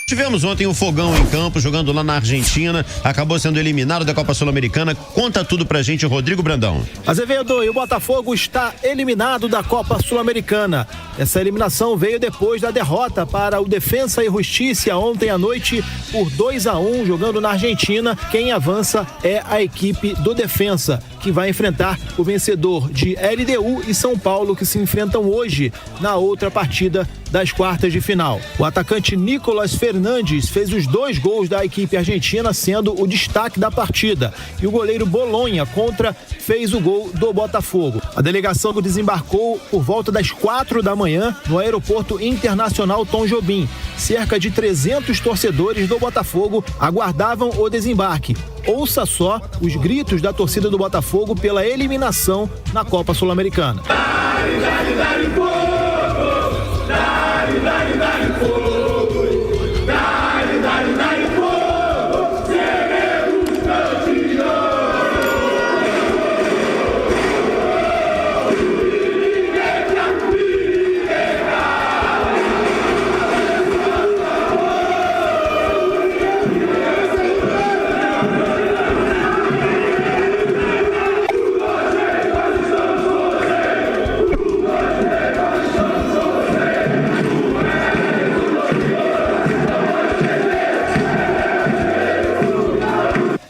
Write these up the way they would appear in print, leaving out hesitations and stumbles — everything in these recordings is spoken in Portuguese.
Tivemos ontem o Fogão em campo, jogando lá na Argentina, acabou sendo eliminado da Copa Sul-Americana. Conta tudo pra gente, Rodrigo Brandão. Azevedo, e o Botafogo está eliminado da Copa Sul-Americana. Essa eliminação veio depois da derrota para o Defensa e Justiça ontem à noite por 2-1, jogando na Argentina. Quem avança é a equipe do Defensa, que vai enfrentar o vencedor de LDU e São Paulo, que se enfrentam hoje na outra partida das quartas de final. O atacante Nicolas Fernandes fez os 2 gols da equipe argentina, sendo o destaque da partida. E o goleiro Bolonha fez o gol do Botafogo. A delegação desembarcou por volta das 4 da manhã no Aeroporto Internacional Tom Jobim. Cerca de 300 torcedores do Botafogo aguardavam o desembarque. Ouça só os gritos da torcida do Botafogo pela eliminação na Copa Sul-Americana.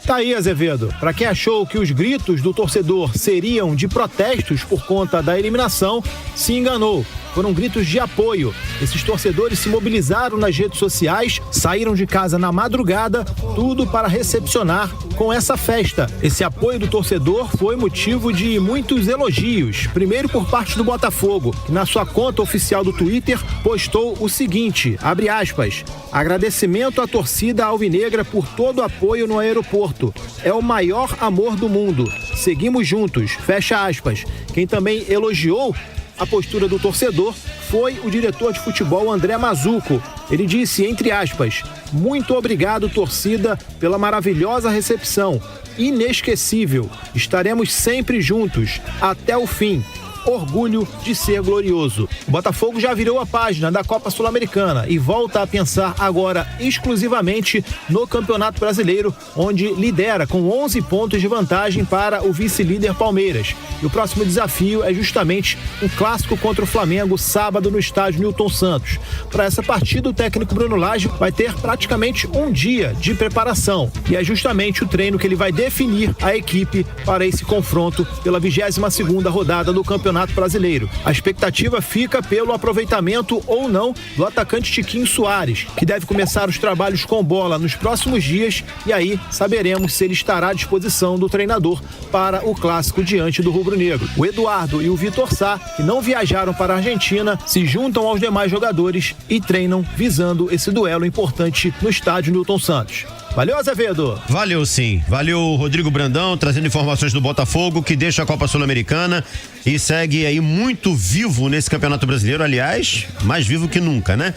Tá aí, Azevedo. Para quem achou que os gritos do torcedor seriam de protestos por conta da eliminação, se enganou. Foram gritos de apoio. Esses torcedores se mobilizaram nas redes sociais, saíram de casa na madrugada, tudo para recepcionar com essa festa. Esse apoio do torcedor foi motivo de muitos elogios. Primeiro por parte do Botafogo, que na sua conta oficial do Twitter postou o seguinte, abre aspas, agradecimento à torcida alvinegra por todo o apoio no aeroporto. É o maior amor do mundo. Seguimos juntos, fecha aspas. Quem também elogiou a postura do torcedor foi o diretor de futebol André Mazuco. Ele disse, entre aspas, muito obrigado, torcida, pela maravilhosa recepção. Inesquecível. Estaremos sempre juntos, até o fim. Orgulho de ser glorioso. O Botafogo já virou a página da Copa Sul-Americana e volta a pensar agora exclusivamente no Campeonato Brasileiro, onde lidera com 11 pontos de vantagem para o vice-líder Palmeiras. E o próximo desafio é justamente um clássico contra o Flamengo, sábado no estádio Newton Santos. Para essa partida, o técnico Bruno Lage vai ter praticamente um dia de preparação. E é justamente o treino que ele vai definir a equipe para esse confronto pela 22ª rodada do Campeonato Brasileiro. A expectativa fica pelo aproveitamento ou não do atacante Tiquinho Soares, que deve começar os trabalhos com bola nos próximos dias e aí saberemos se ele estará à disposição do treinador para o clássico diante do rubro-negro. O Eduardo e o Vitor Sá, que não viajaram para a Argentina, se juntam aos demais jogadores e treinam visando esse duelo importante no estádio Newton Santos. Valeu, Azevedo. Valeu, sim. Valeu, Rodrigo Brandão, trazendo informações do Botafogo, que deixa a Copa Sul-Americana e segue aí muito vivo nesse Campeonato Brasileiro, aliás, mais vivo que nunca, né?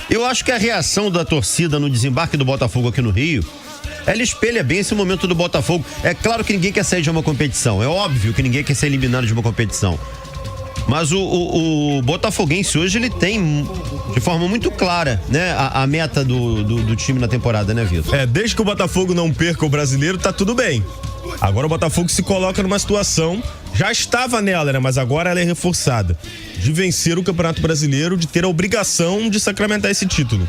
Eu acho que a reação da torcida no desembarque do Botafogo aqui no Rio, ela espelha bem esse momento do Botafogo. É claro que ninguém quer sair de uma competição, é óbvio que ninguém quer ser eliminado de uma competição. Mas o botafoguense hoje, ele tem de forma muito clara, né, a meta do time na temporada, né, Vitor? Desde que o Botafogo não perca o brasileiro, tá tudo bem. Agora o Botafogo se coloca numa situação, já estava nela, né, mas agora ela é reforçada, de vencer o Campeonato Brasileiro, de ter a obrigação de sacramentar esse título.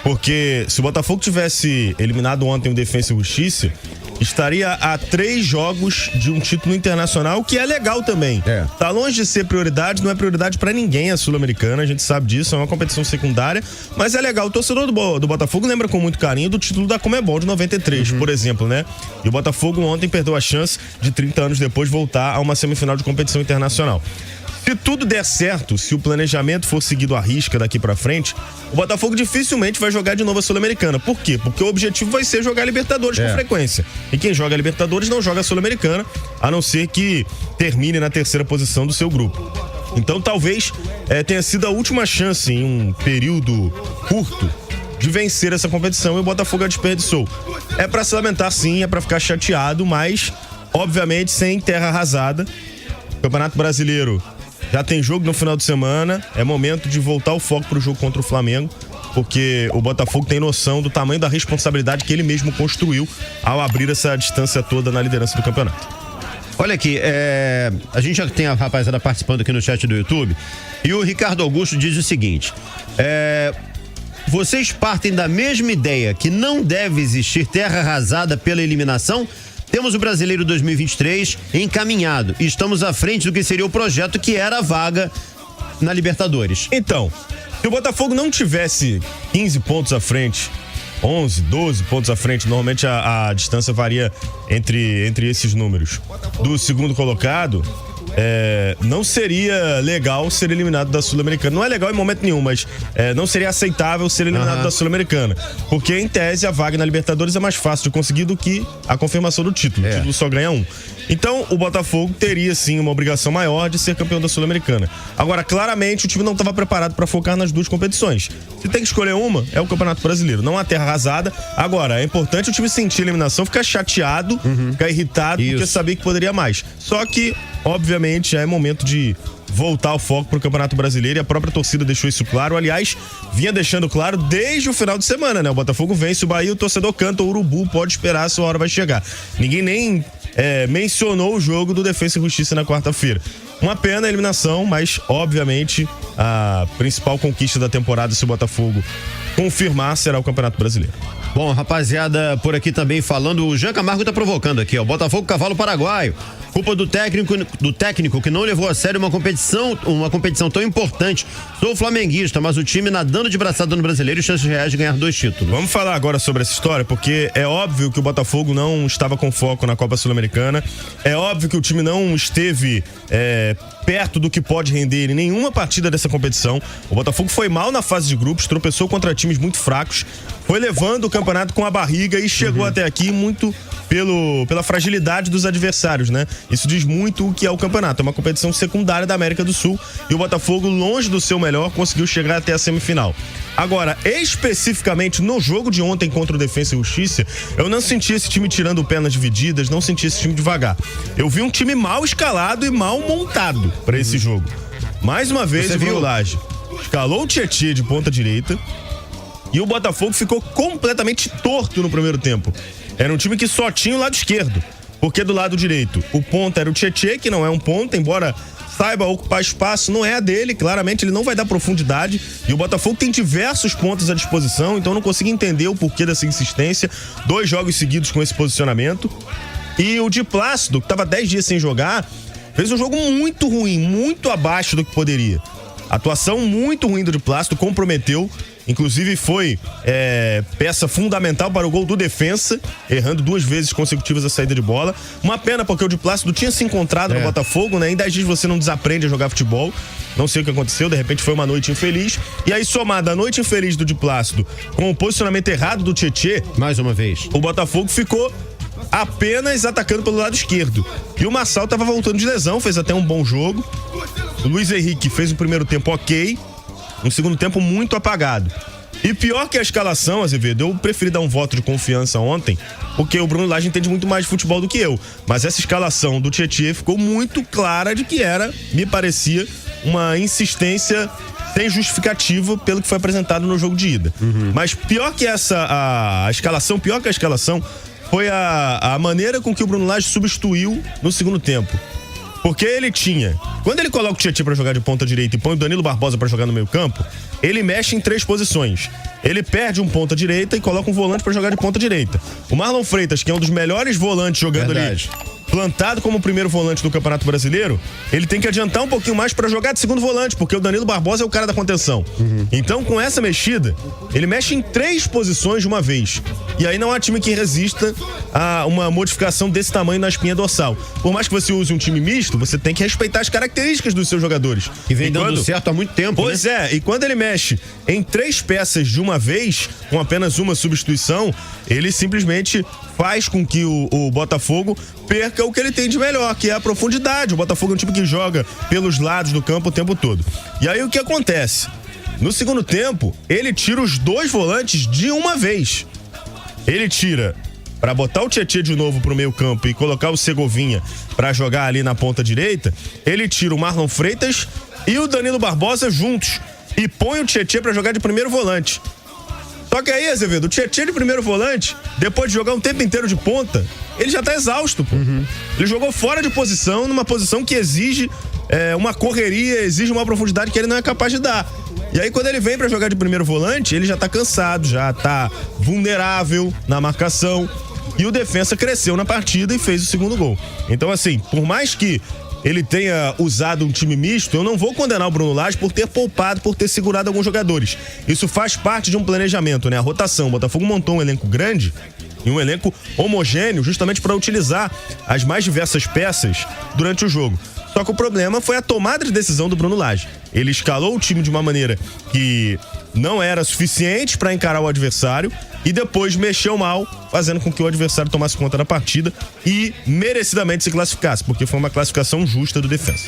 Porque se o Botafogo tivesse eliminado ontem o Defensa e Justiça, estaria a 3 jogos de um título internacional, que é legal também. Tá longe de ser prioridade, não é prioridade pra ninguém a Sul-Americana, a gente sabe disso, é uma competição secundária, mas é legal. O torcedor do Botafogo lembra com muito carinho do título da Conmebol de 93, por exemplo, né? E o Botafogo ontem perdeu a chance de 30 anos depois voltar a uma semifinal de competição internacional. Se tudo der certo, se o planejamento for seguido à risca daqui pra frente, o Botafogo dificilmente vai jogar de novo a Sul-Americana. Por quê? Porque o objetivo vai ser jogar Libertadores com frequência. E quem joga Libertadores não joga a Sul-Americana, a não ser que termine na 3ª posição do seu grupo. Então talvez tenha sido a última chance em um período curto de vencer essa competição e o Botafogo a desperdiçou. É pra se lamentar sim, é pra ficar chateado, mas obviamente sem terra arrasada. O Campeonato Brasileiro já tem jogo no final de semana, é momento de voltar o foco pro jogo contra o Flamengo porque o Botafogo tem noção do tamanho da responsabilidade que ele mesmo construiu ao abrir essa distância toda na liderança do campeonato. Olha aqui, a gente já tem a rapaziada participando aqui no chat do YouTube, e o Ricardo Augusto diz o seguinte: vocês partem da mesma ideia que não deve existir terra arrasada pela eliminação? Temos o Brasileiro 2023 encaminhado e estamos à frente do que seria o projeto, que era a vaga na Libertadores. Então, se o Botafogo não tivesse 15 pontos à frente, 11, 12 pontos à frente, normalmente a distância varia entre esses números, do segundo colocado, não seria legal ser eliminado da Sul-Americana. Não é legal em momento nenhum, mas não seria aceitável ser eliminado da Sul-Americana, porque em tese a vaga na Libertadores é mais fácil de conseguir do que a confirmação do título. O título só ganha um. Então o Botafogo teria sim uma obrigação maior de ser campeão da Sul-Americana. Agora, claramente o time não estava preparado para focar nas duas competições. Se tem que escolher uma, é o Campeonato Brasileiro. Não há terra arrasada. Agora, é importante o time sentir a eliminação, ficar chateado, ficar irritado, porque sabia que poderia mais. Só que, obviamente, é momento de voltar o foco pro Campeonato Brasileiro, e a própria torcida deixou isso claro. Aliás, vinha deixando claro desde o final de semana, né? O Botafogo vence o Bahia, o torcedor canta o urubu, pode esperar, a sua hora vai chegar. Ninguém nem mencionou o jogo do Defensa e Justiça na quarta-feira. Uma pena a eliminação, mas obviamente a principal conquista da temporada, se o Botafogo confirmar, será o Campeonato Brasileiro. Bom, rapaziada, por aqui também falando, o Jean Camargo tá provocando aqui, ó. Botafogo Cavalo Paraguaio. Culpa do técnico que não levou a sério uma competição tão importante. Sou flamenguista, mas o time nadando de braçada no Brasileiro e chances reais de ganhar 2 títulos. Vamos falar agora sobre essa história, porque é óbvio que o Botafogo não estava com foco na Copa Sul-Americana. É óbvio que o time não esteve perto do que pode render em nenhuma partida dessa competição. O Botafogo foi mal na fase de grupos, tropeçou contra times muito fracos, foi levando o campeonato com a barriga e chegou até aqui muito pela fragilidade dos adversários, né? Isso diz muito o que é o campeonato. É uma competição secundária da América do Sul, e o Botafogo, longe do seu melhor, conseguiu chegar até a semifinal. Agora, especificamente no jogo de ontem contra o Defensa e Justiça, eu não senti esse time tirando pernas divididas, não senti esse time devagar. Eu vi um time mal escalado e mal montado para esse jogo. Mais uma vez, o Bruno Lage escalou o Tietê de ponta direita, e o Botafogo ficou completamente torto no primeiro tempo. Era um time que só tinha o lado esquerdo, porque do lado direito o ponta era o Tietê, que não é um ponta, embora saiba ocupar espaço, não é a dele, claramente ele não vai dar profundidade, e o Botafogo tem diversos pontos à disposição, então eu não consigo entender o porquê dessa insistência. 2 jogos seguidos com esse posicionamento, e o Di Plácido, que estava 10 dias sem jogar, fez um jogo muito ruim, muito abaixo do que poderia. Atuação muito ruim do Di Plácido, comprometeu. Inclusive foi peça fundamental para o gol do Defensa, errando 2 vezes consecutivas a saída de bola. Uma pena, porque o Di Plácido tinha se encontrado no Botafogo, né? Em 10 dias você não desaprende a jogar futebol. Não sei o que aconteceu, de repente foi uma noite infeliz. E aí, somada a noite infeliz do Di Plácido com o posicionamento errado do Tietê, mais uma vez, o Botafogo ficou apenas atacando pelo lado esquerdo. E o Marçal estava voltando de lesão, fez até um bom jogo. O Luiz Henrique fez o primeiro tempo ok, um segundo tempo muito apagado. E pior que a escalação, Azevedo, eu preferi dar um voto de confiança ontem, porque o Bruno Lage entende muito mais de futebol do que eu. Mas essa escalação do Tietê ficou muito clara de que me parecia, uma insistência sem justificativa pelo que foi apresentado no jogo de ida. Mas pior que a escalação foi a maneira com que o Bruno Lage substituiu no segundo tempo. Porque quando ele coloca o Tietê pra jogar de ponta direita e põe o Danilo Barbosa pra jogar no meio campo, ele mexe em 3 posições. Ele perde um ponta direita e coloca um volante pra jogar de ponta direita. O Marlon Freitas, que é um dos melhores volantes jogando ali, plantado como o primeiro volante do Campeonato Brasileiro, ele tem que adiantar um pouquinho mais pra jogar de segundo volante, porque o Danilo Barbosa é o cara da contenção. Então, com essa mexida, ele mexe em 3 posições de uma vez. E aí não há time que resista a uma modificação desse tamanho na espinha dorsal. Por mais que você use um time misto, você tem que respeitar as características dos seus jogadores. E vem dando certo há muito tempo, Pois é, e quando ele mexe em 3 peças de uma vez, com apenas uma substituição, ele simplesmente faz com que o Botafogo perca o que ele tem de melhor, que é a profundidade. O Botafogo é um time que joga pelos lados do campo o tempo todo. E aí o que acontece? No segundo tempo, ele tira os 2 volantes de uma vez. Ele tira para botar o Tietê de novo pro meio campo e colocar o Segovinha para jogar ali na ponta direita. Ele tira o Marlon Freitas e o Danilo Barbosa juntos e põe o Tietê para jogar de primeiro volante. Só que aí, Azevedo, o Tietchan de primeiro volante, depois de jogar um tempo inteiro de ponta, ele já tá exausto, pô. Ele jogou fora de posição, numa posição que exige uma correria, exige uma profundidade que ele não é capaz de dar. E aí, quando ele vem pra jogar de primeiro volante, ele já tá cansado, já tá vulnerável na marcação. E o defensa cresceu na partida e fez o segundo gol. Então, assim, por mais que ele tenha usado um time misto, eu não vou condenar o Bruno Lage por ter poupado, por ter segurado alguns jogadores. Isso faz parte de um planejamento, né? A rotação. O Botafogo montou um elenco grande e um elenco homogêneo justamente para utilizar as mais diversas peças durante o jogo. Só que o problema foi a tomada de decisão do Bruno Lage. Ele escalou o time de uma maneira que não era suficiente para encarar o adversário e depois mexeu mal, fazendo com que o adversário tomasse conta da partida e merecidamente se classificasse, porque foi uma classificação justa do defensa.